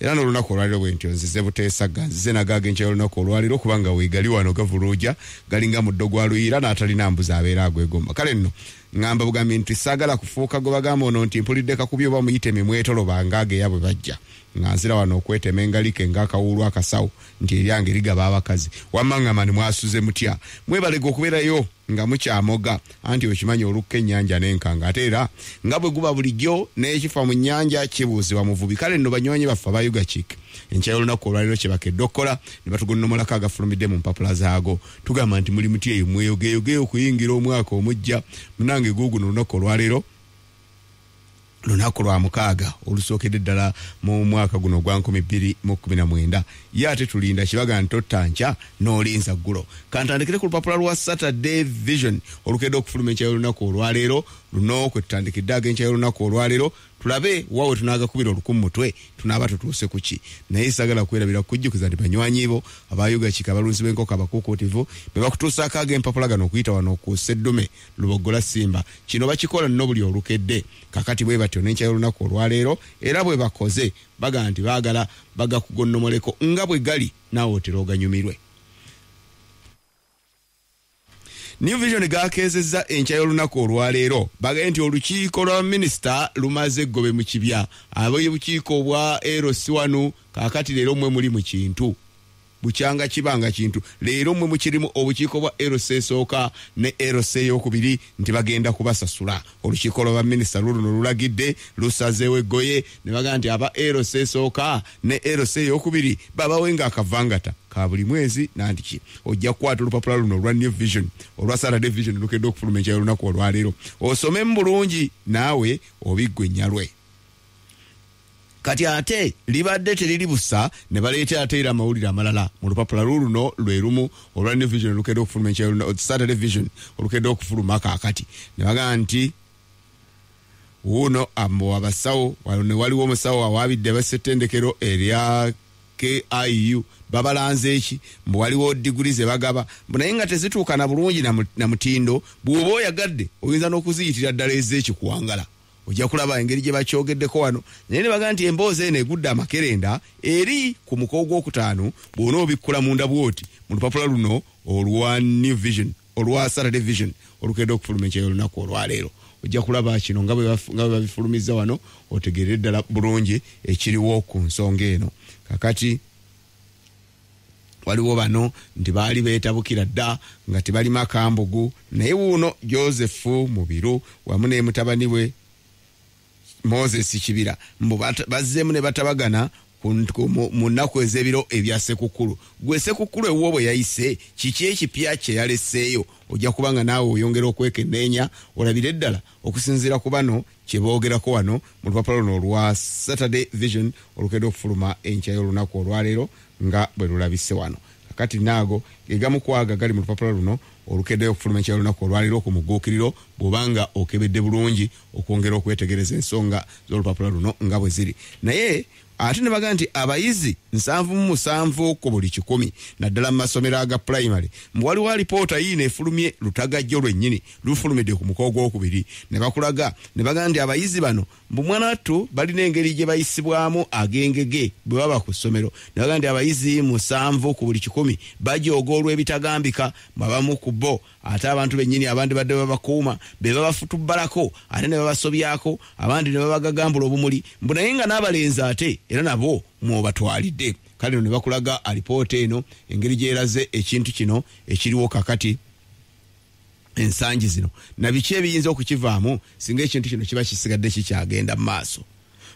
era n'olunaku olwaliro bwentyo nzize buteesaga nzize nagaaga enkya olunaku olwaliro kubanga weegali wano gavuluuja galinga muddo gwa luyira n'atalina mbuzi abeera agwegomba kale nno ngamba bugambi nti saagala kufuuka gwe bagamba ono nti mpulidde kakubye oba muyite mimwetoloba ngaageya bwe bajja nga nzira wano okwetema engalike ng'akawuulu akasawo nti eryange ligaba abakazi wammaŋŋamani mwasuze mutya mwebalega okubeerayo nga mukyamoga anti okimanyi olukka ennyanja n'enkanga ate era nga bwe guba bulijjo n'ekifa mu nnyanja kibuuzibwa muvubi kale nno banywanyi baffe abayugakik enkya y'olunaku olwaliro kye bakedde okukola ne batugonnomolako agafulumidde mu mpapula zaago tugamba nti muli muti eyo mweyogeyogeyo okuyingira omwaka omujja munange guuguno olunaku olwaliro lunaku lwa mukaaga olusookedde ddala mu mwaka guno gwa 2019 ye ate tulinda kibaga ntotta nkya n'olinza ggulo kantandikire ku lupapula lwa Saturday Vision olukedde okufuluma enkya y'olunaku olwaleero luno kwe tutandikidde ag'enkya y'olunaku olwaleero tulabe wawe tunaagakubira olukumu mutwe tunaaba tutuuse ku ki naye sagala kwerabira kujjukiza nti banywanyi bo abayugakika abalunzi b'enkoko abakuukuutivu be bakutuusaako ag'empapula gano okuyita wano ku Sseddume Lubogola Simba kino bakikola nno buli olukedde kakati bwe batyo n'enkya y'olunaku olwaleero era bwe bakoze baga nti baagala bagakugonnomoleko nga bwe gali naawe otera oganyumirwe. New Vision gakezezza enkya y'olunaku olwaleero bagaye nti olukiiko lwa minisita lumaze eggobe mu kibya ab'obukiiko bwa LC wano kaakati leero mmwe muli mu kintu bukyanga kibanga kintu leero mmwe mukirimu obukiiko bwa LC esooka ne LC ey'okubiri nti bagenda kubasasula olukiiko lwa minisita luno lulagidde lusazeewo eggoye ne baga nti aba LC esooka ne LC ey'okubiri babawenga akavangata ka buli mwezi nandiki ojja kukwata olupapula luno olwa New Vision olwa Saturday Vision lukedde okufuluma enkya y'olunaku olwaleero osome mu bulungi naawe obiggwe nnyalwe kati ate libadde teriri busa ne baleeta ate era amawulire amalala mu lupapula luno lwe lumu olwa New Vision lukedde okufuluma enkya y'olunaku Saturday Vision olukedde okufuluma kaakati ne baga nti wuno ambo abasawo ne waliwo omusawo awaabidde abasettendekero erya KIU babalanze eki mbu waliwo diguri ze bagaba naye nga tezituuka na bulungi na mutindo bw'oba oyagadde oyinza n'okuziyitira ddala ez'ekikuwangala ojja kulaba engeri gye bakyogeddeko wano naye ne baga nti emboozi eno egudde amakerenda eri ku muko gw'okutaano bw'ona obikkula munda bwoti mu lupapula luno olwa New Vision olwa Saturday Vision olukedde okufuluma enkya y'olunaku olwaleero ojja kulaba kino nga bwe babifulumizza wano otegeere ddala bulungi ekiriwo ku nsonga eno kakati waliwo bano nti baali beetabukira dda nga tebali makambugu naye wuuno Joseph Mubiru wamu ne mutabani we Moses Kibira mbu bazzeemu ne batabagana mu nnaku ez'ebiro ebya Ssekukkulu gwe Ssekukkulu ewuwo bwe yayise kiki ekipya kye yaleseeyo ojja kuba nga naawe oyongera okwekenneenya olabire ddala okusinziira ku bano kye boogerako wano mu lupapula luno olwa Saturday Vision olukedde okufuluma enkya y'olunaku olwaleero nga bwe lulabise wano kakati naago gegamu kwaga gali mu lupapula luno olukedde okufuluma enkya y'olunaku olwaleero ku mugguukiriro bw'obanga okebedde bulungi okwongera okwetegereza ensonga z'olupapula luno nga bwe ziri naye ate ne baga nti abayizi 7 ku buli 100 naddala mu masomero aga primary mbu waliwo alipoota yiino efulumye lutagajjo lwennyini lufulumidde ku muko gw'okubiri ne bakulaga ne baga nti abayizi bano mbu mwanattu balina engeri gye bayisibwamu agengege bwe baba ku ssomero ne baga nti abayizi 7 ku buli 100 bajooga olw'ebitagambika babamu ku bo ate abantu bennyini abandi badde babakuuma be babafutubbalako ate ne babasobyako abandi ne babagagambula obumuli mbu naye nga n'abalenzi ate era nabo mwobatwalidde kale ne bakulaga alipoota eno engeri gyeraze ekintu kino ekiriwo kakati ensangi zino na biki ebiyinza okukivaamu singa ekintu kino kiba kisigadde kikyagenda mu maaso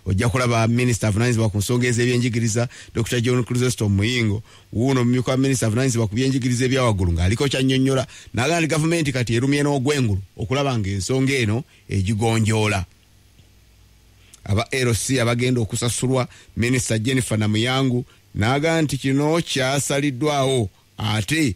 ojja kulaba minisita avunanyizibwa ku nsonga ez'ebyenjigiriza Dr. John Chrysostom Muyingo wuuno omumyuka wa minisita avunanyizibwa ku byenjigiriza ebyawaggulu ng'aliko kyannyonnyola n'agamba nti gavumenti kati erumye n'ogwengulu okulaba ng'ensonga eno egigonjoola aba LC abagenda okusasulwa minisita Jennifer Namuyangu n'agamba nti kino kyasaliddwawo ate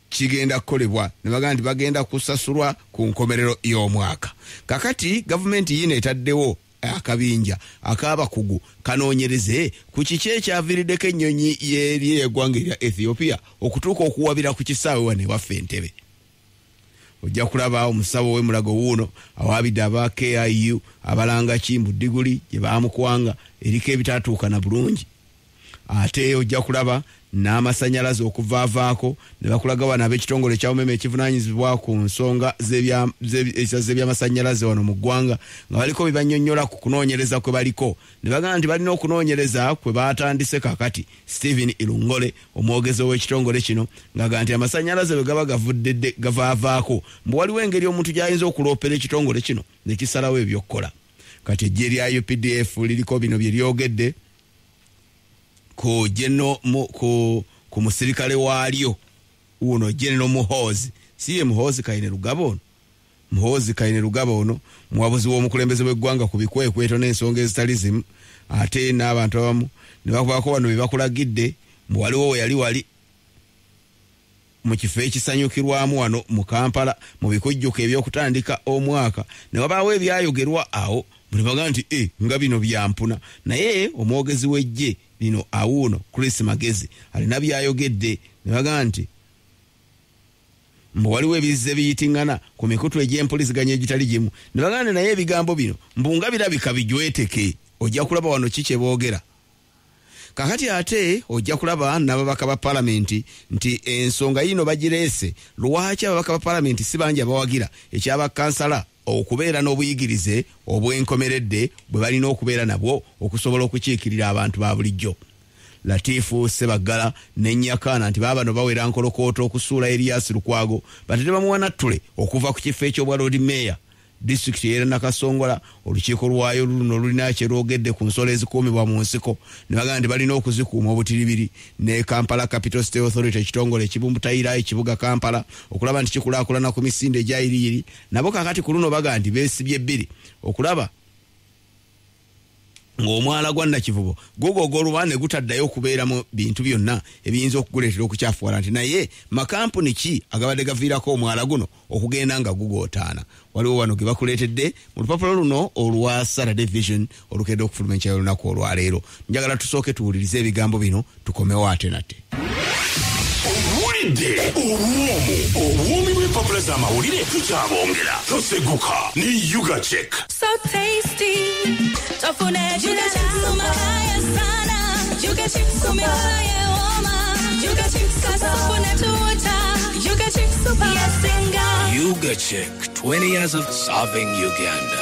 kigenda kukolebwa ne bagamba nti bagenda kusasulwa ku nkomerero y'omwaka kakati gavumenti yiino etaddewo akabinja akabakugu kanoonyereze ku kiki ekyaviiriddeko ennyonyi y'eggwanga erya Ethiopia okutuuka okuwabira ku kisaawe wane waffe Entebbe ojja kulaba omusawo w'emulago wuuno awaabidde aba KIU abalanga kimbu diguli gye baamukwanga eriko ebitatuuka na bulungi. Ate ojja kulaba n'amasanyalaze okuvaavaako ne bakulaga wano ab'ekitongole kya umeme ekivunaanyizibwa ku nsonga z'ebyamasanyalaze wano mu ggwanga nga baliko bibannyonnyola ku kunoonyereza kwe baliko ne bagamba nti balina okunoonyereza kwe baatandise kakati. Stephen Irungole omwogezi w'ekitongole kino ng'agamba nti amasanyalaze bwe gaba gavudde gavaavaako mbu waliwo engeri omuntu gy'ayinza okuloopera ekitongole kino ne kisalawo ebyokkola. Kati eggye lya UPDF liriko bino bye lyogedde ku musirikale waalyo uno General Muhoozi, siye Muhoozi Kayine Lugaba ono muwabuzi w'omukulembeze w'eggwanga ku bikwekweto n'ensonga ezitali zimu. Ate n'abantu abamu ne bakubaako wano bye bakulagidde mu waliwo we yali wali mu kifo ekisanyukirwamu wano mu Kampala mu bikujjuko ebyokutandika omwaka ne wabaawo ebyayogerwa awo buli baga nti nga bino byampuna. Naye omwogezi w'eggye lino awuno Chris Magezi alina byayogedde ne baga nti mbu waliwo ebizze biyitingana ku mikutu egy'empuliziganya egitali gimu ne bagande naye ebigambo bino mbu nga birabika bijweteke. Ojja kulaba wano kiki boogera. Kakati ate ojja kulaba n'ababaka ba palamenti nti ensonga yino bagireese lwaki ababaka ba palamenti si bangi abawagira ekyabakansala okubeera n'obuyigirize obwenkomeredde bwe balina okubeera nabwo okusobola okukiikirira abantu ba bulijjo. Latifu Sebagala n'Enyakana nti baabano bawera nkolokooto okusuula Erias Lukwago batete bamuwanattule okuva ku kifo eky'obwa Lord Mayor disitulikiti y'era Nakasongola. Olukiiko lwayo luno lulina kyerwogedde ku nsolo ezikuumibwa mu nsiko ne bagamba nti balina okuzikuuma obutiribiri. Ne Kampala Capital State Authority ekitongole ekibumbutayira ekibuga Kampala okulaba nti kikulaakulana ku misinde egyayiriyiri nabo kakati ku luno bagamba nti beesibye ebbiri okulaba ng'omwala gwa Nakivubo gwogolwa ne gutaddayo okubeera mu bintu byonna ebiyinza okuguleetera okukyafuwala nti naye makampuni ki agabadde gaviirako omwala guno okugenda nga gugootaana. Waliwo wano ge bakuleetedde mu lupapula luno olwa Saturday Vision olukedde okufuluma enkya y'olunaku olwaleero. Njagala tusooke tuwulirize ebigambo bino tukomewo ate nate. Obuwumi bw'empapula z'amawulire tukyabongera toseguka ne Yuga Check. So tasty. Tofune Yuga Check sumakaya sana. Yuga Check sumakaya woma. Yuga Check kasofune tuta. Yuga Check supaya singa. Yuga Check, 20 years of serving Uganda.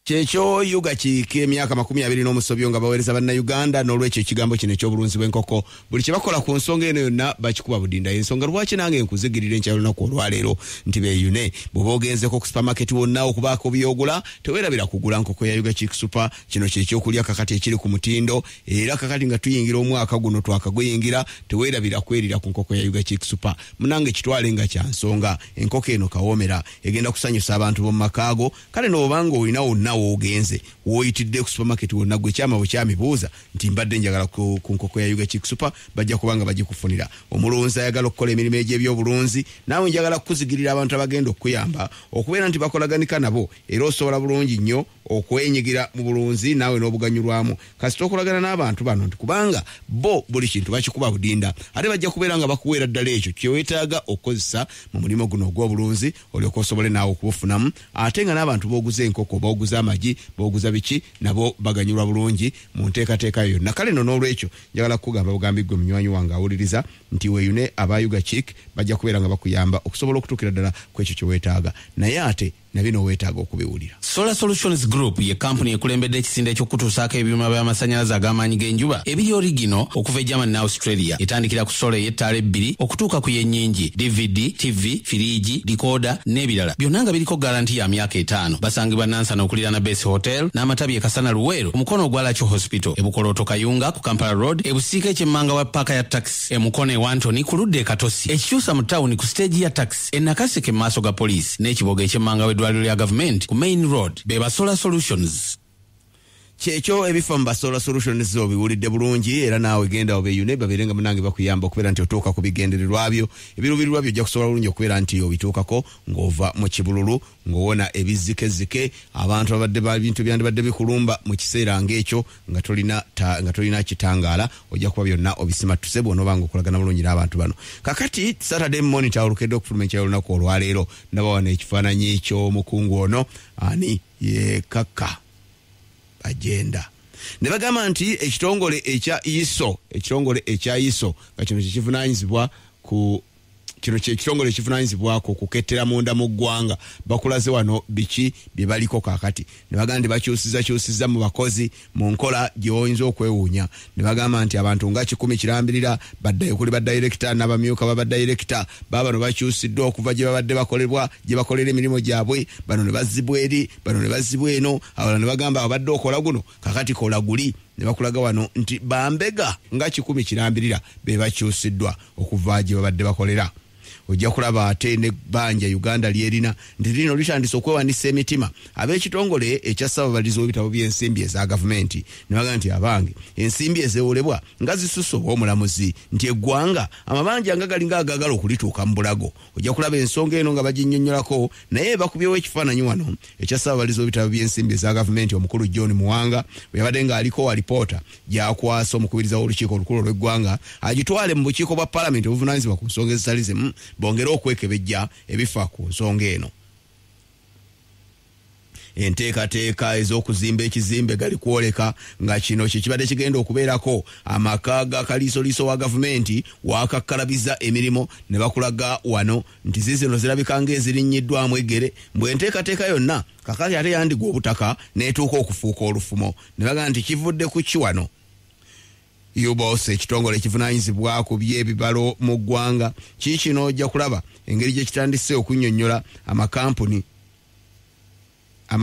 Kyekyo Yuga Check emyaka 20 n'omusobyo nga baweereza bannayuganda n'olwekyo ekigambo kino eky'obulunzi bw'enkoko buli kye bakola ku nsonga eno yonna bakikuba budinda. Ensonga lwaki nange nkuzigirira enkya y'olunaku olwaleero nti beeyune bw'oba ogenzeko ku supermarket wonna okubaako byogula teweerabira kugula nkoko ya Yuga Check Super. Kino kyekyokulya kakati ekiri ku mutindo era kakati nga tuyingira omwaka guno twakaguyingira teweerabira kwerira ku nkoko ya Yuga Check Super. Munange kitwale nga kya nsonga enkoko eno kawoomera egenda kusanyusa abantu b'omu makaago. Kale n'obanga olina wonna wogenze woyitidde ku supermarket wonna gwe kyama bukyamibuuza nti mbadde njagala ku nkoko ya Yuga Check Super bajja kubanga bagikufunira. Omulunzi ayagala okukola emirimu egy'ebyobulunzi naawe njagala kukuzigirira abantu abagenda okuyamba okubeera nti bakolaganika nabo era osobola bulungi nnyo okwenyigira mu bulunzi naawe n'obuganyulwamu kasita okolagana n'abantu bano nti kubanga bo buli kintu bakikuba budinda ate bajja kubeera nga bakuweera ddala ekyo kyeweetaaga okukozesa mu mulimu guno ogw'obulunzi olyoka osobole naawe okubufunamu ate nga n'abantu booguza enkoko booguza amagi booguza biki nabo baganyulwa bulungi mu nteekateeka yonna. Kale no n'olwekyo njagala kukugamba bugambi gwe munywanyi wange awuliriza nti weeyune aba Yuga Check bajja kubeera nga bakuyamba okusobola okutuukira ddala ku ekyo kye weetaaga naye ate nabino weetaaga okubiwulira. Solar Solutions Group ye kampuni ekulembedde ekisinde ekyokutuusaako ebyuma by'amasannyalaze ag'amaanyi g'enjuba ebiri origino okuva e Germany ne Australia. Etandikira ku sola ey'ettaala ebbiri okutuuka ku y'ennyingi DVD, TV, firiigi, decoder n'ebirala byonna nga biriko garanti ya myaka 5. Basangibwa Nansana okuliraana Base Hotel n'amatabi e Kasana Luweero omukono ogwa Lachyo Hospital Ebukoloto Kayunga ku Kampala Road ebusiika ekyemmanga wa paaka ya taxi Mukono e Wantoni ku ludda e Katosi ekikyusa mu tawuni ku stage ya taxi Nakaseke mu maaso ga poliisi n'ekiboga ekyemmanga w'eddwaliro lya gavumenti ku Main Road beba Solar Solutions. kyekyo ebifa mu Basolar Solutions obiwulidde bulungi era naawe genda obeeyune babeerenga munange bakuyamba okubeera nti otuuka ku bigendererwa byo ebiruubirirwa byo ojja kusobola bulungi okubeera nti obituukako ng'ova mu kibululu ng'owona ebizikezike abantu abadde bintu byandibadde bikulumba mu kiseera ng'ekyo nga tolina kitangaala ojja kuba byonna obisimatuse bw'onooba nga okolagana bulungi n'abantu bano. Kakati Saturday Monitor olukedde okufuluma ekyalo olunaku olwaleero ndabawana ekifaananyi ky'omukungu ono ani ye Kaka agenda ne bagamba nti ekitongole ekya ISO nga kino kivunanyizibwa ku kino ekitongole ekivunanyizibwako kukettera munda mu ggwanga bakulaze wano biki bye baliko kakati ne bagamba nti bakyusiza mu bakozi mu nkola gy'oyinza okwewuunya ne bagamba nti abantu nga 10 kirambirira baddayo kuli badirector n'abamyuka babadirector babano bakyusiddwa okuva gye babadde bakolera emirimu gyabwe bano ne bazzibwa eri bano ne bazzibwa eno abalala ne bagamba abadde okola guno kakati kola guli ne bakulaga wano nti bambega nga 10 kirambirira be bakyusiddwa okuva gye babadde bakolera. Ojja kulaba ate ne banja Uganda lyerina nti lino litandise okwewanisa emitima ab'ekitongole ekya ssababalizi w'ebitabo by'ensimbi eza gavumenti ne bagamba nti abange ensimbi ezeewolebwa nga zisusse obw'omulamuzi nti eggwanga amabanja nga galinga agagala okulituuka mu bulago. Ojja kulaba ensonga eno nga baginnyonnyolako naye bakubyewo ekifaananyi wano ekya ssababalizi w'ebitabo by'ensimbi eza gavumenti omukulu John Muwanga bwe yabadde ng'aliko alipoota gy'akwasa omukubiriza w'olukiiko olukulu olw'eggwanga agitwale mu bukiiko bwa paalamenti obuvunaanyizibwa ku nsonga ezitali zimu bongera okwekebejja ebifa ku nsonga eno. Enteekateeka ez'okuzimba ekizimbe gali kwoleka nga kino kibadde kigenda okubeerako amaka ga kaliisoliiso wa gavumenti wakakkalabiza emirimu ne bakulaga wano nti zizino zirabika ng'ezirinnyiddwamu eggere mbwe enteekateeka yonna kakati ate yandigwa obutaka n'etuuka okufuuka olufumo ne bagamba nti kivudde ku ki wano. UBOS ekitongole ekivunanyizibwa ku by'ebibalo mu ggwanga kino ojja kulaba engeri gye kitandise okunnyonnyola amakampuni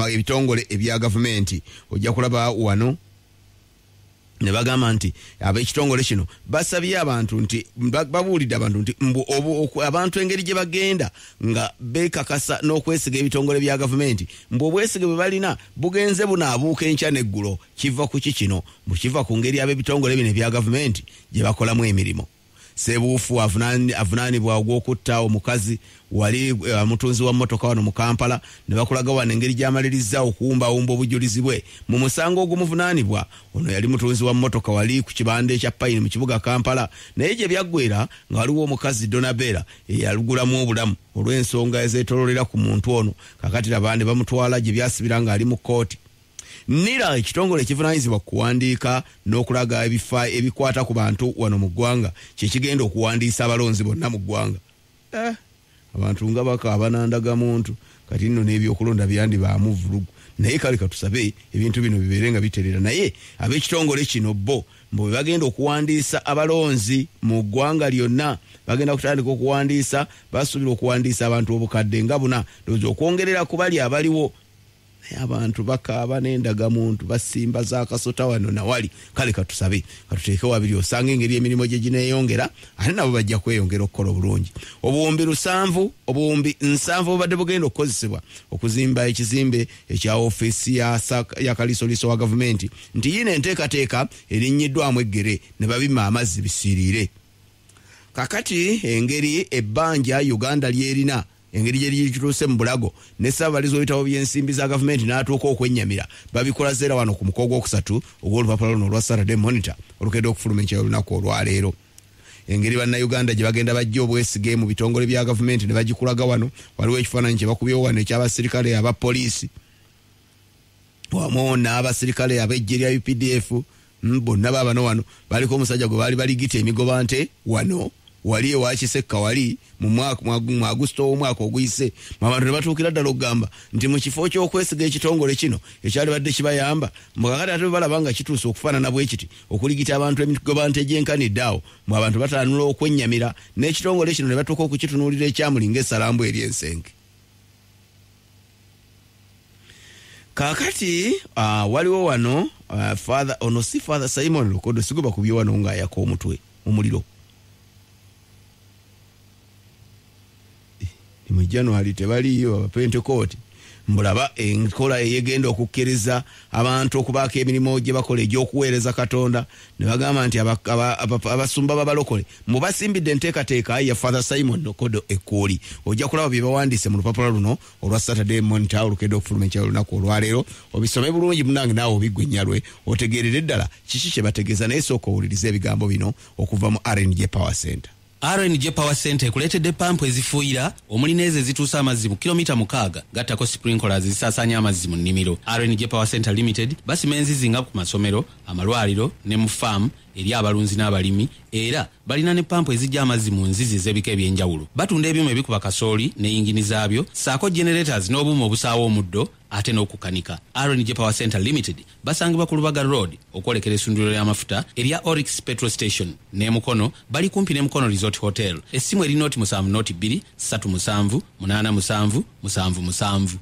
ebitongole ebya gavumenti ojja kulaba wano ne bagamba nti ab'ekitongole kino basabye abantu nti babuulidde abantu nti abantu engeri gye bagenda nga beekakasa n'okwesiga ebitongole bya gavumenti mbu obwesige bwe balina bugenze bunaabuuka enkya n'eggulo kiva ku ki kino kiva ku ngeri ab'ebitongole bino ebya gavumenti gye bakolamu emirimu. Sebuufu avunaanibwa ogw'okutta omukazi wali mutunzi wa mmotoka wano mu Kampala ne bakulaga wano engeri gy'amaliriza okuwumbawumba obujulizi bwe mu musango ogumuvunaanibwa. Ono yali mutunzi wa mmotoka wali ku kibanda ekya Pine mu kibuga Kampala naye gye byaggwera nga waliwo omukazi Donabera eyalugulamu obulamu olw'ensonga ezeetoololera ku muntu ono. Kakati labande bamutwala gye byasibira nga ali mu kkooti. Nira ekitongole ekivunanyizibwa kuwandiika n'okulaga ebifa ebikwata ku bantu wano mu ggwanga kyekigenda okuwandiisa abalonzi bonna mu ggwanga. Abantu nga bakaaba nandaga muntu kati nno n'ebyokulonda byandibaamu vulugu naye kale katusabe ebintu bino bibeere nga biterera naye ab'ekitongole kino bo mbu bagenda okuwandiisa abalonzi mu ggwanga lyonna bagenda kutandika okuwandiisa basuubira okuwandiisa abantu obukadde nga buna ndowooza okwongerera ku bali abaliwo. Abantu bakaaba n'endaga muntu basimba za kasota wano nawali kale katusabe katuteeke wabiri osanga engeri emirimu gye gineeyongera ate nabo bajja kweyongera okukola obulungi. Obuwumbi 7 obadde bugenda okukozesebwa okuzimba ekizimbe ekya ofiisi ya kaliisoliiso wa gavumenti nti yina enteekateeka erinnyiddwamu eggere ne babima amazzi bisiiriire. Kakati engeri ebbanja Uganda lyerina engeri gye likituuse mu bulago ne ssababalizi w'ebitabo by'ensimbi za gavumenti n'atuuka okwennyamira babikola zeera wano ku muko gw'okusatu ogw'olupapula luno olwa Saturday Monitor olukedde okufuluma enkya olunaku olwaleero. Engeri bannayuganda gye bagenda bajja obwesige mu bitongole bya gavumenti ne bagikulaga wano waliwo ekifaananyi kye bakubyewo wano eky'abasirikale abapoliisi wamu n'abasirikale ab'eggye lya UPDF bonna baabano wano baliko omusajja gwe baali baligita emigoba nte wano wali ewa Kisekka wali mu Agusto w'omwaka oguyise abantu ne batuukira ddala okugamba nti mu kifo ky'okwesiga ekitongole kino ekyali badde kibayamba mbwakati ate balaba nga kituuse okufaanana bwe kiti okuligita abantu emigoba nte gyenkanidde awo mu abantu bataanula okwennyamira n'ekitongole kino ne batuuka okukitunuulira ekyamuli ng'essalambu eri ensenke. Kakati waliwo wano Father Simon Lukodo siguba kubye wano ng'ayaka omutwe omuliro. Mu January tebaliyo abapentekooti mbulaba enkola eyegenda okukkiriza abantu okubaako emirimu gye bakola egy'okuweereza Katonda ne bagamba nti abasumba b'abalokole mubasimbidde enteekateeka ya Father Simon Nokodo Ekkooli. Ojja kulaba bye bawandiise mu lupapula luno olwa Saturday Monitor olukedde okufuluma ekyalo lunaku olwaleero. Obisome bulungi munange naawe obiggwe nnyalwe otegeerere ddala kiki kye bategeeza, naye sooka owuliriza ebigambo bino okuva mu RNG Power Center. RNG Power Center ekuleetedde pampu ezifuuyira omuli n'ezo ezituusa amazzi mu kilomita 6 gattako sprinklers zisaasanya amazzi mu nnimiro. RNG Power Center Limited basima enzizi nga ku masomero, amalwaliro ne mu faamu eri abalunzi n'abalimi, era balina ne pampu ezijja amazzi mu nzizi ez'ebika eby'enjawulo. Batunda ebyuma ebikuba kasooli ne yingini zaabyo, saako generators n'obuuma obusaawa omuddo ate n'okukanika. RNG Power Center Limited basangibwa ku Lubaga Road okwolekera essundiro ly'amafuta erya Oryx Petrol Station, ne Mukono bali kumpi ne Mukono Resort Hotel. Essimu eri noti 7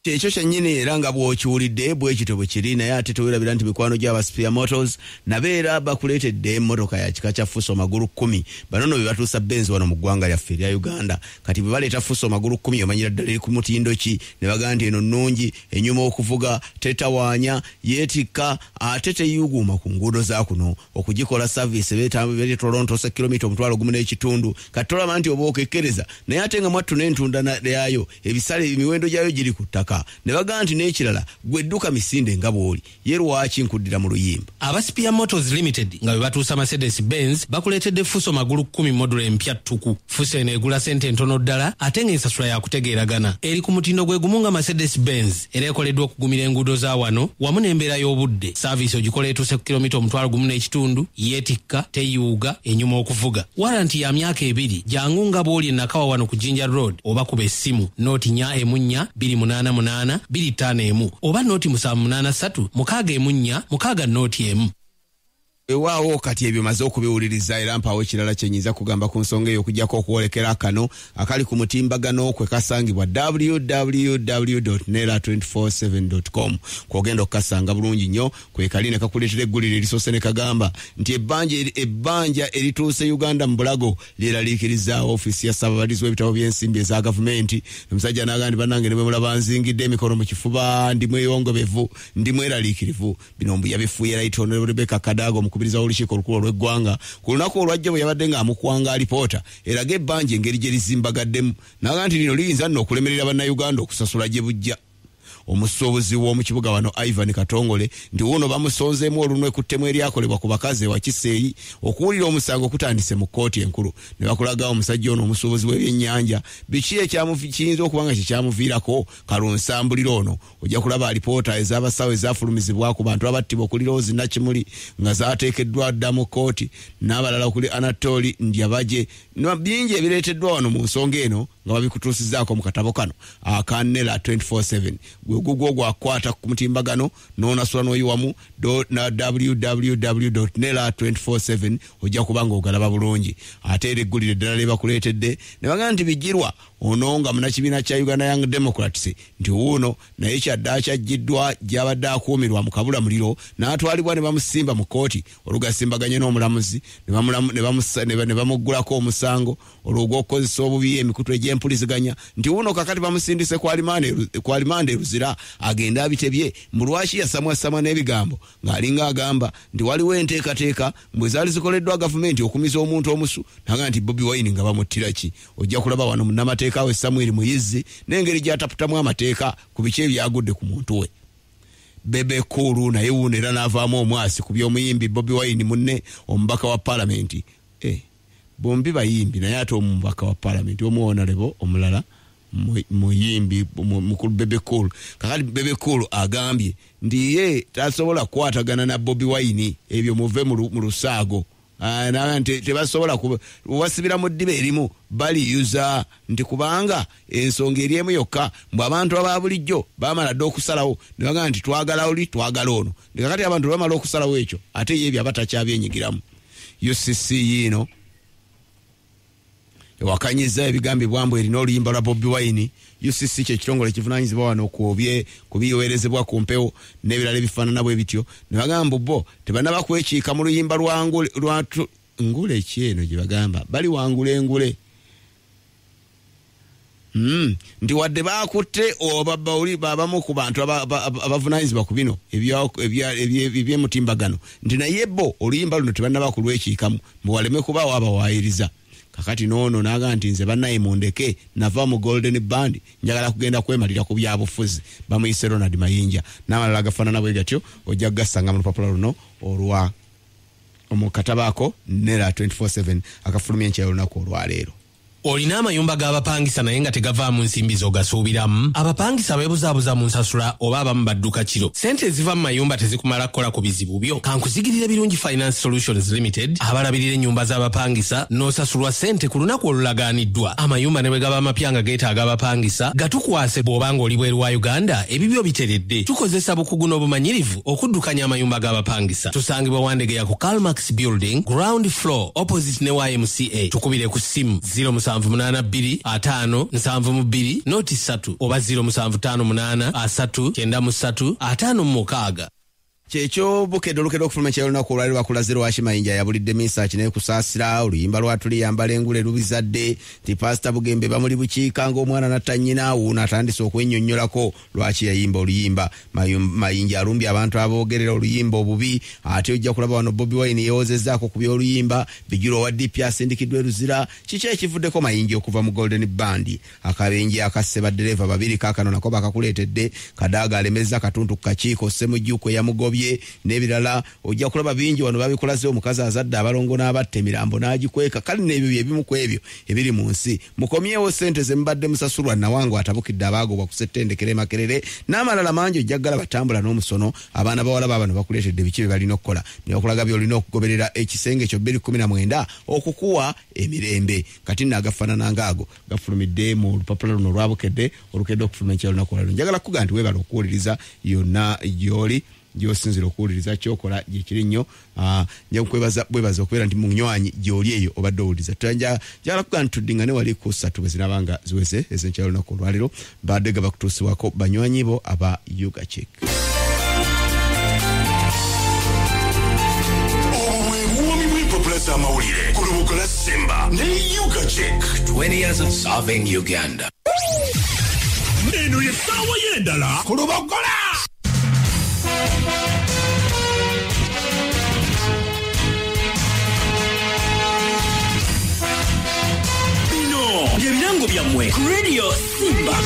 Ekyo kyennyini era nga bw'okiwulidde bwekito bwe kiri, naye ate tewerabira nti mikwano gy'aba Spear Motors nabeera bakuleetedde emmotoka ya kika kya Fuso magulu 10. Bano nno be batuusa Benz wano mu ggwanga lyaffe erya Uganda. Kati bwe baleeta Fuso magulu 10 omanyira ddala eri ku mutindo ki, ne bagamba nti eno nnungi, enyuma okuvuga, tetawaanya, yeetikka, ate teyuguuma ku nguudo za kuno okugikola service beri Toronto se kilomita 1.5. Kati tolaba nti oba okekkereza, naye ate nga mwattu n'entunda yayo ebisale emiwendo gyayo giri ku ttaka. Ne bagamba nti n'ekirala gwe edduka misinde nga bw'oli ye lwaki nkuddira mu luyimba. Aba Spear Motors Limited nga bwe batuusa Mercedes Benz bakuleetedde Fuso magulu 10 modulo empya ttuku. Fuso eno egula sente ntono ddala ate ng'ensasula yakutegeeragana. Eri ku mutindo gwe gumu nga Mercedes Benz era ekoleddwa okugumira enguudo za wano wamu n'embeera y'obudde. Saavisi ogikola etuuse ku kilomita 1.5, yeetikka, teyuuga, enyuma okuvuga. Waranti ya myaka 2, jangu nga bw'oli Nakawa wano ku Jinja Road oba kuba essimu nooti 4 251 oba noti 783 6 noti 1. Ewaawo kati ebyo maze okubiwuliriza era mpaawo ekirala kyenyiza kugamba ku nsonga eyo okujjako okwolekera kano akali ku mutimbagano kwe kasangibwa www.nera247.com. kwogenda okukasanga bulungi nnyo kwekali ne kakuleetera eggulire erisoose ne kagamba nti ebbanja erituuse Uganda mu Bulago lyeraliikiriza ofiisi ya Ssaababalirizi w'ebitabo by'ensimbi eza gavumenti. Omusajja n'agamba nti bannange ne bwe mulaba nzingidde emikono mu kifuba ndi mweyongobevu ndi mweraliikirivu. Bino mbu yabifuuye Right Honorable Rebecca Kadago okubiriza olukiiko olukulu olw'eggwanga ku lunaku olwajja bwe yabadde ng'amukwanga alipoota eraga ebbanja engeri gye lizimbagaddemu n'agamba nti lino liyinza nno okulemerera bannayuganda okusasula gye bujja. Omusuubuzi w'omu kibuga wano Ivan Katongole nti wuno bamusonzeemu olunwe ku ttemu eryakolebwa ku bakazi ewa Kiseeyi okuwulira omusango kutandise mu kkooti enkulu. Ne bakulagawo omusajja ono omusuubuzi w'ebyennyanja biki kiyinza okuba nga kikyamuviirako kalunsambuliro ono. Ojja kulaba alipoota ez'abasawo ezafulumizibwa ku bantu abattibwa okuli Rose Nakimuli nga zaateekeddwa dda mu kkooti n'abalala okuli Anatoli Ndyabaje. Bingi ebireeteddwa wano mu nsonga eno nga babikutuusizzaako mu katabo kano aka Nera 24/7. Gugwo gwakwata ku mutimbagano n'onasula n'oyiwamu na www.nera247 ojja kubanga ogalaba bulungi. Ate era eggulire ddala lye bakuleetedde ne bagamba nti bijirwa ono nga munakibiina kya Uganda Young Democrats nti wuuno naye kyadde kyajjiddwa gy'abadde akuumirwa mu kabula muliro n'atwalibwa ne bamusimba mu kkooti olugasimbaganye n'omulamuzi ne bamuggulako omusango olw'ogw'okukozesa obubi emikutu egy'empuliziganya nti wuuno kakati bamusindise ku alimanda eruzira agenda abitebye. Mu lwaki yasamwasamwa n'ebigambo ng'alinga agamba nti waliwo enteekateeka bwe zaali zikoleddwa gavumenti okumiza omuntu omusu naga nti Bobi Wine nga bamuttira ki. Ojja kulaba wano munnamateeka we Samuel Muyizzi n'engeri gy'ataputamu amateeka ku biki ebyagudde ku muntu we. Bebe Cool naye wuuno era n'avaamu omwasi ku by'omuyimbi Bobi Wine munne omubaka wa paalamenti. Bombi bayimbi naye ate omubaka wa paalamenti omuwonalebo omulala muyimbi mukulu Bebe Cool. Kakati Bebe Cool agambye ndi ye tasobola kukwatagana na Bobi Wine ebyo muve mu lusaago. Tebasobola kubasibira mu ddiba erimu baliyuza nti kubanga ensonga eri emu yokka mbwe abantu aba bulijjo bamala dde okusalawo ne bagamba nti twagala oli twagala ono. Kakati abantu bamala okusalawo ekyo ate ye ebyo abatakyaby'enyigiramu. UCC yino wakanyiza ebigambibwa mbu erina oluyimba lwa Bobi Wine. UCC kye kitongole kivunaanyizibwa wano ku biyowerezebwa ku mpewo n'ebirala ebifaanana bwe bityo. Ne bagamba bo tebanaba kwekiika mu luyimba lwa ngule ki eno gye bagamba bali wangula engule nti wadde bakutte oba babamu ku bantu abavunanyizibwa ku bino ebyemutimbagano nti naye bo oluyimba luno tebannaba kulwekiikamu mbwaleme kuba wabawaayiriza kakati noono naga nti nze bannaye mundeke nava mu Golden Band njagala kugenda kwemalira ku byabufuzi bamuyise Ronald Mayinja n'amalala gafaanana bwe gatyo ojja kugasanga mu lupapula luno olwa omukatabaako Nera 24/7 akafulumya enkyalo lunaku olwaleero. Olina amayumba g'abapangisa naye nga tegavaamu nsimbi z'ogasuubiramu. Abapangisa beebuzaabuza mu nsasula oba abamu badduka kiro. Sente eziva mu mayumba tezikumala kukola ku bizibu byo. Kankuzigirira Birungi Finance Solutions Limited abalabirira ennyumba z'abapangisa n'osasulwa sente ku lunaku olulagaaniddwa. Amayumba ne bwe gaba amapya nga geetaaga abapangisa gatukwase bw'oba ng'oli bweru wa Uganda ebibyo biteredde. Tukozesa bukugu n'obumanyirivu okuddukanya amayumba g'abapangisa. Tusangibwa Wandegeya ku Calmax Building, ground floor, opposite ne YMCA. Tukubire ku simu 0782 noti 3 oba 0758 kyekyo bukedde olukedde okufuluma ekyo olunaku olwali lwakulaze Lwashi Mayinja yabulidde misaaki naye kusaasira oluyimba lwatuliyambala engule lubizadde ti Pastor Bugembe bamuli bukiika ng'omwana natta nnyina wuuno atandise okwennyonnyolako lwaki yayimba oluyimba. Mayinja alumbye abantu aboogerera oluyimba obubi ate ojja kulaba wano Bobi Wine yeewozezzaako ku by'oluyimba Bijiro wa DP asindikiddwa eruzira. Kiki ekivuddeko Mayinja okuva mu Golden Band? Akabenje akasse baddereeva babiri kaakano nako bakakuleetedde Kadaaga alemezza katuntu ku kakiiko Ssemujjuko yamugobye n'ebirala ojja kulaba bingi wano babikolaze omukazi azadde abalongo n'abatta emirambo n'agikweka kale n'ebyo byebimu ku ebyo ebiri mu nsi. Mukomyewo sente ze mubadde musasulwa Nawango atabukidde abaagobwa ku Ssettendekere Makerere n'amalala mangi ojja ggala batambula n'omusono abaana bawala baabano bakuleetedde biki bye balina okukola byokulaga byolina okugoberera ekisenge ekyo 2019 okukuwa emirembe kati naagafaanana ngaago gafulumidde mu lupapula luno olwabukedde olukedde okufuluma ekyo olunaku olwaleero. Njagala kuga nti weebala okuwuliriza yonna gy'oli gyosinzira okuwuliriza kyokola gyekiri nnyo. Nja bwebaza okubeera nti munywanyi gy'oli eyo obadde owuliriza. Njagala kuga nti tuddingane wali ku 3 bwe zinabanga ziweze ez'enkyalo olunaku olwaleero badde ga bakutuusibwako banywanyi bo aba Yugachek. Amawulire ku lubuga lwa Simba ne Yugachek 20 years of serving Uganda. Eno ye ssaawa y'endala ku lubogola. Bino byebirango byammwe ku Radio Simba.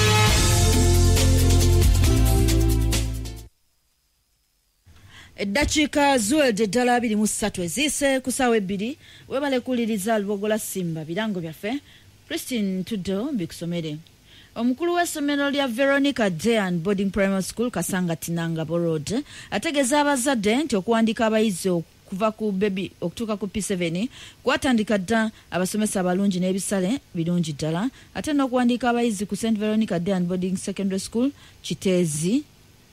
Eddakiika ziwedde ddala 23 eziise ku ssaawa 2 webale kuliriza lubogola Simba birango byaffe. Christine Tuddo bikusomere. Omukulu w'essomero lya Veronica Dean Boarding Primary School Kasanga Tinangabo Road ategeeza abazadde nti okuwandiika abayizi okuva ku baby okutuuka ku P7 kwatandika dda abasomesa abalungi n'ebisale birungi ddala ate n'okuwandiika abayizi ku St Veronica Dean Boarding Secondary School Kiteezi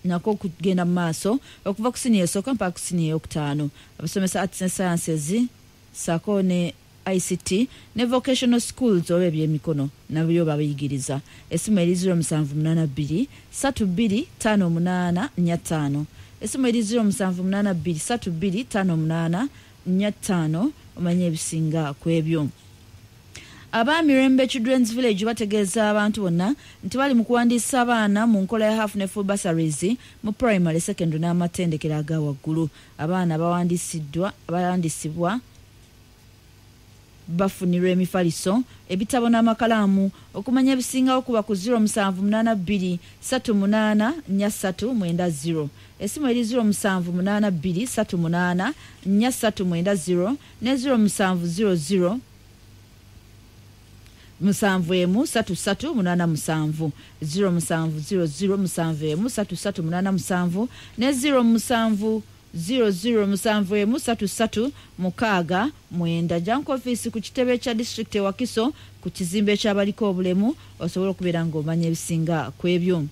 nako kugenda mu maaso okuva ku siniya esooka mpaka ku siniya eyokutaano. Abasomesa arts and sciences sako ne ICT ne vocational schools oba ebyemikono nabyo babayigiriza. Essimu eri 0782 325845 essimu eri 0782 325845 omanye ebisinga ku ebyo. Aba Mirembe Children's Village bategeeza abantu bonna nti bali mu kuwandiisa abaana mu nkola ya half ne full bursaries mu primary, secondary n'amatendekero aga waggulu. Abaana bawandiisibwa bafunirwa emifaliso ebitabo n'amakalamu okumanya ebisingawo kuba ku 0782 384390 essimu eri 0782 384390 ne 0700 737 0700 ne 0700 Janko office ku kitebe kya district Wakiso ku kizimbe ky'abaliko obulemu osobola okubeera ng'omanya ebisinga ku ebyo.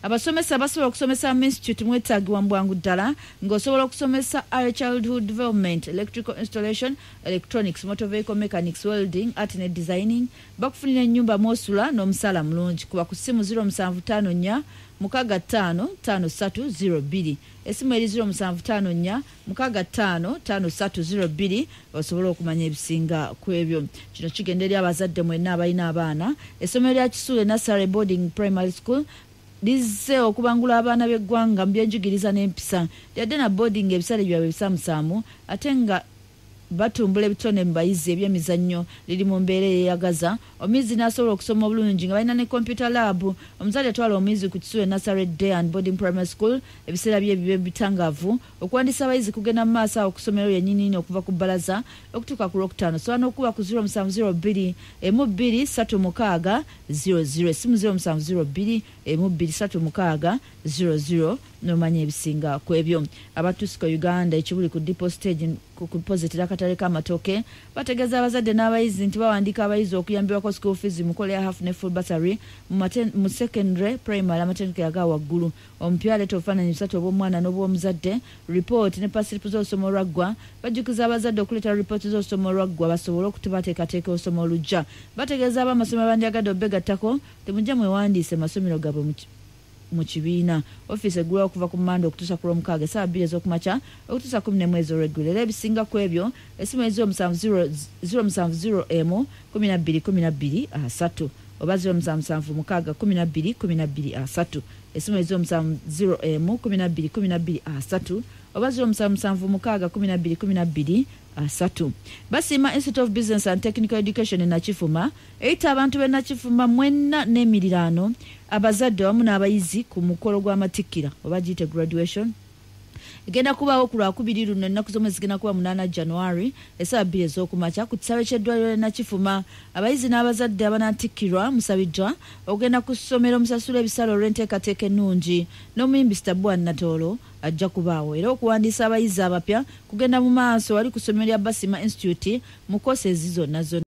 Abasomesa basobola okusomesa mu institute mwetaagibwa mu bwangu ddala ng'osobola okusomesa early childhood development, electrical installation, electronics, motor vehicle mechanics, welding, art and designing. Bakufunira ennyumba mwosula n'omusaala mulungi kuba ku ssimu 0754 655302 esimu eri 0754 655302 osobola okumanya ebisinga ku ebyo. Kino kigenda eri abazadde mwenna abalina abaana. Essomero lya Kisuule Nursery Boarding Primary School lizze okubangula abaana b'eggwanga mu byenjigiriza n'empisa. Lyadde na boarding ebisale byabwe bisaamusaamu ate nga batumbula ebitone mu bayizi ebyemizannyo liri mu mbeera eyeyagaza. Omuyizi n'asobola okusoma obulungi nga balina ne computer lab. Omuzadde atwala omuyizi ku Kisuule Nursery Day and Boarding Primary School ebiseera bye bibe bitangaavu. Okuwandiisa abayizi kugenda mu maaso awo ku ssomero yennyini okuva ku bbalaza okutuuka ku Lwokutaano. Sobola n'okuba ku 0702 12360 esimu 0702 12360 n'omanya ebisinga ku ebyo. Abatusiko Uganda ekibuli ku depot stage ku deposit akatale k'amatooke bategeeza abazadde n'abayizi nti bawandiika abayizi okuyambibwako school fees mu kola ya half ne full bursary mu secondary primary amatendekero aga waggulu. Omupya aleeta obufaananyi busatu obw'omwana n'obw'omuzadde, report ne pasilipu z'olusoma olwaggwa. Bajjukiza abazadde okuleeta ripooti z'olusoma olwaggwa basobole okutebateekateeka olusoma olujja. Bategeeza abamasomero bandyagadde obbegattako temujja mwewandiise masomero gabwe mu kibiina. Ofiisi eggulawo okuva ku Mande okutuusa ku Lwomukaaga essaawa 2 ez'okumakya okutuusa 11 olw'eggulu. Era ebisinga ku ebyo esimu ezi 070 12 oba 077 12 esimu ezi 070 12 oba 077 12 Basiima Institute of Business and Technical Education Nakifuma eita abantu be Nakifuma mwenna n'emirirano abazadde wamu n'abayizi ku mukolo gw'amatikkira oba giyite graduation egenda kubaawo ku Lwakubiri luno ennaku z'omwezi zigenda kuba 8 January essaawa 2 ez'okumakya ku kisaawe ky'eddwaliro Nakifuma. Abayizi n'abazadde abanatikkirwa musabiddwa okugenda ku ssomero musasula ebisale olw'enteekateeka ennungi. N'omuyimbi Stabwa Natoolo ajja kubaawo era okuwandiisa abayizi abapya kugenda mu maaso wali ku ssomero lya Basiima Institute mu koosi zonna.